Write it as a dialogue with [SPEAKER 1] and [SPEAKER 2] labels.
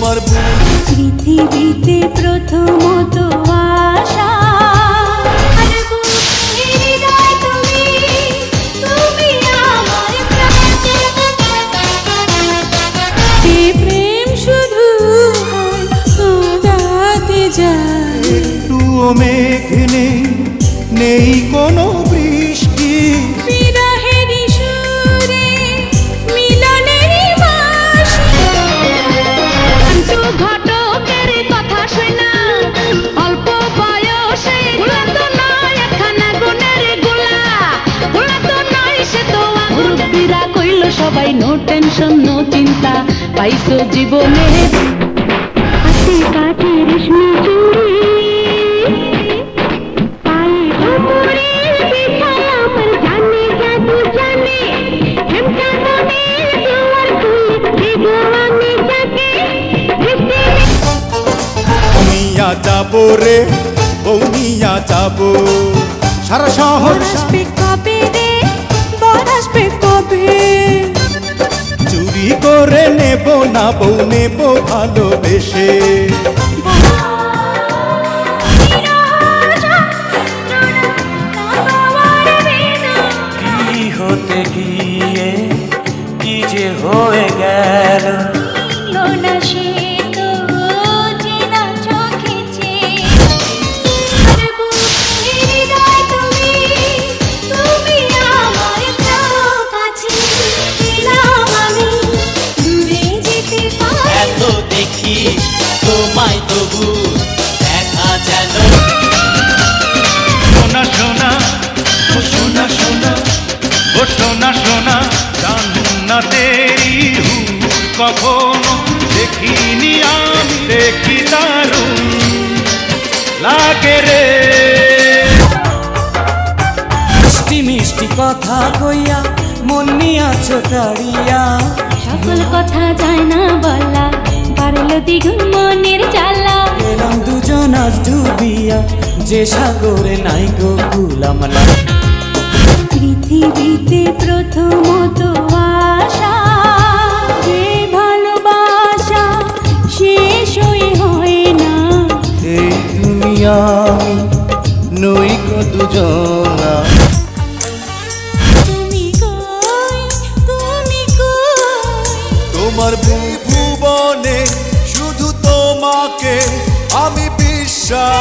[SPEAKER 1] তোমার
[SPEAKER 2] পৃথিবীতে প্রথমত আশা প্রেম শুধু কাঁদাতে যায়
[SPEAKER 1] একটুও মেঘ নেই নেই কোনো বৃষ্টি
[SPEAKER 2] বিরহেরই সুরে মিলনেরই বাঁশি ঘটকের কথা শোনা অল্প বয়সে গোলা তো নয় একখানা গুণের গোলা গোলা তো নয় সে তো মুরব্বীরা কইল সবাই নো টেনশন নো চিন্তা পাইছো জীবনে হাতে কাঠে রেশমি চুড়ি
[SPEAKER 1] যাবো রে বৌনিয়া যাবো সারা শহর
[SPEAKER 2] আসবে কবে রে বর আসবে কবে
[SPEAKER 1] চুরি করে নেব না বউ নেব ভালোবেসে
[SPEAKER 3] কি হতে গিয়ে কি যে হয়ে গেল দেখি তোমায় তবু দেখা যেন
[SPEAKER 4] সোনা সোনা ও সোনা সোনা ও সোনা সোনা জান্নাতেরি হুর কখনো দেখিনি আমি দেখি দারুণ লাগে রে
[SPEAKER 3] মিষ্টি মিষ্টি কথা কইয়া মন নিয়াছো তাড়িয়া
[SPEAKER 2] সকল কথা যায় না বলা পারল দ্বিগুণ মনের জ্বালা
[SPEAKER 3] এলাম দুজন আজ ডুবিয়া যে সাগরে নাই গো কুলামলা
[SPEAKER 2] পৃথিবীতে প্রথমত আশা যে ভালোবাসা শেষ হয় না
[SPEAKER 1] এই তুমি আমি নই গো দুজনা
[SPEAKER 2] তুমি কই
[SPEAKER 1] তোমার ভুবনে শুধু তোমাকে আমি বিশ্বাস